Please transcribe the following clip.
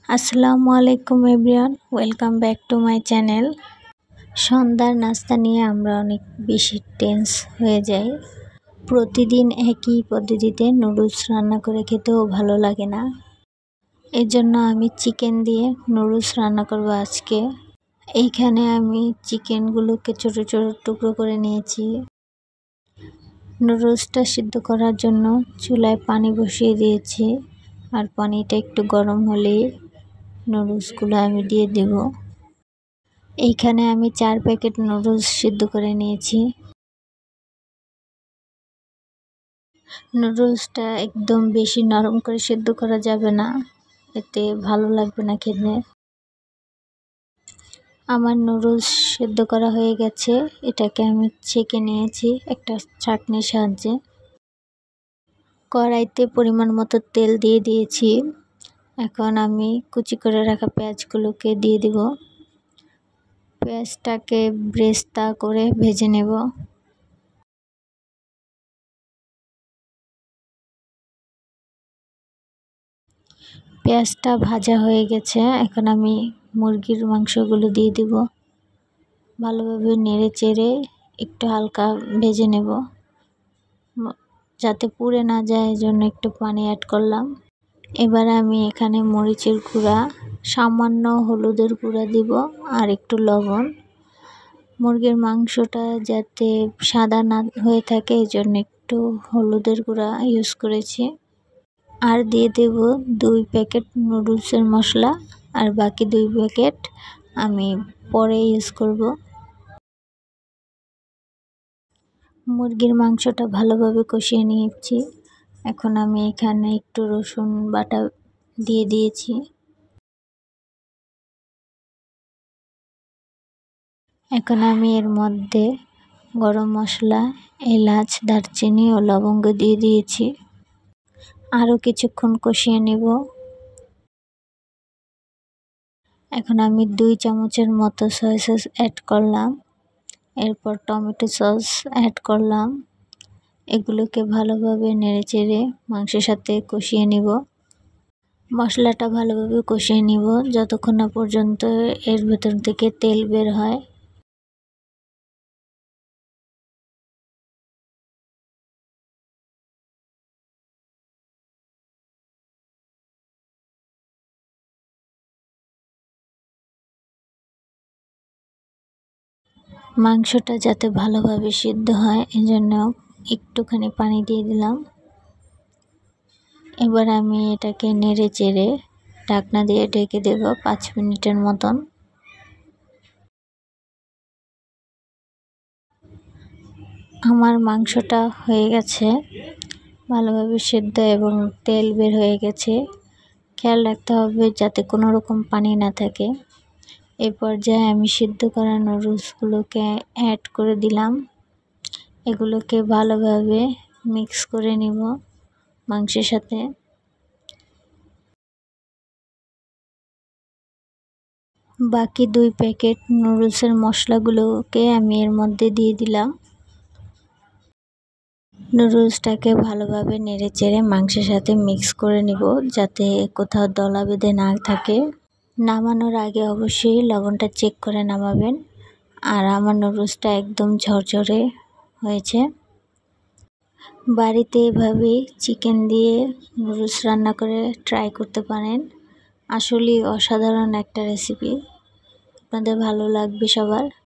আসসালামু আলাইকুম everyone, welcome back to my channel. সন্ধ্যার নাস্তা নিয়ে আমরা অনেক বেশি টেন্স হয়ে যাই। প্রতিদিন একই পদ্ধতিতে নুডলস রান্না করে খেতেও ভালো লাগে না। এর জন্য আমি চিকেন দিয়ে নুডলস রান্না করব আজকে। এইখানে আমি চিকেনগুলোকে ছোট ছোট টুকরো করে নিয়েছি। নুডলসটা সিদ্ধ করার জন্য চুলায় পানি বসিয়ে দিয়েছি, আর পানিটা একটু গরম হলেই নুডলসগুলো আমি দিয়ে দেব। এইখানে আমি 4 প্যাকেট নুডলস সিদ্ধ করে নিয়েছি। নুডলসটা একদম বেশি নরম করে সিদ্ধ করা যাবে না, এতে ভালো লাগবে না খেতে। আমার নুডলস সিদ্ধ করা হয়ে গেছে, এটাকে আমি ছেঁকে নিয়েছি একটা ছাঁকনির সাহায্যে। কড়াইতে পরিমাণ মতো তেল দিয়ে দিয়েছি। এখন আমি কুচি করে রাখা পেঁয়াজগুলোকে দিয়ে দিব। পেঁয়াজটাকে ব্রেস্তা করে ভেজে নেব। পেঁয়াজটা ভাজা হয়ে গেছে, এখন আমি মুরগির মাংসগুলো দিয়ে দিব। ভালোভাবে নেড়ে চেড়ে একটু হালকা ভেজে নেব, যাতে পুড়ে না যায়, এজন্য একটু পানি অ্যাড করলাম। এবার আমি এখানে মরিচের গুঁড়া, সামান্য হলুদের গুঁড়া দিব আর একটু লবণ। মুরগির মাংসটা যাতে সাদা না হয়ে থাকে, এজন্য একটু হলুদের গুঁড়া ইউজ করেছি। আর দিয়ে দেব 2 প্যাকেট নুডলসের মশলা, আর বাকি 2 প্যাকেট আমি পরে ইউজ করব। মুরগির মাংসটা ভালোভাবে কষিয়ে নিয়েছি। এখন আমি এখানে একটু রসুন বাটা দিয়ে দিয়েছি। এখন আমি এর মধ্যে গরম মশলা, এলাচ, দারচিনি ও লবঙ্গ দিয়ে দিয়েছি। আরও কিছুক্ষণ কষিয়ে নেব। এখন আমি 2 চামচের মতো সয়া সস অ্যাড করলাম, এরপর টমেটো সস অ্যাড করলাম। এগুলোকে ভালোভাবে নেড়েচেড়ে মাংসের সাথে কষিয়ে নিব। মশলাটা ভালোভাবে কষিয়ে নিব যতক্ষণ না পর্যন্ত এর ভেতর থেকে তেল বের হয়। মাংসটা যাতে ভালোভাবে সিদ্ধ হয়, এজন্য একটুখানি পানি দিয়ে দিলাম। এবার আমি এটাকে নেড়ে চেড়ে ঢাকনা দিয়ে ঢেকে দেব 5 মিনিটের মতন। আমার মাংসটা হয়ে গেছে, ভালোভাবে সিদ্ধ এবং তেল বের হয়ে গেছে। খেয়াল রাখতে হবে যাতে কোনো রকম পানি না থাকে। এই পর্যায়ে আমি সিদ্ধ করা নুডলসগুলোকে অ্যাড করে দিলাম। এগুলোকে ভালোভাবে মিক্স করে নিব মাংসের সাথে। বাকি 2 প্যাকেট নুডলসের মশলাগুলোকে আমি এর মধ্যে দিয়ে দিলাম। নুডলসটাকে ভালোভাবে নেড়েচেড়ে মাংসের সাথে মিক্স করে নিব, যাতে কোথাও দলা বেঁধে না থাকে। নামানোর আগে অবশ্যই লবণটা চেক করে নামাবেন। আর আমার নুডলসটা একদম ঝরঝরে হয়েছে। বাড়িতে এভাবেই চিকেন দিয়ে নুডলস রান্না করে ট্রাই করতে পারেন। আসলেই অসাধারণ একটা রেসিপি, আপনাদের ভালো লাগবে সবার।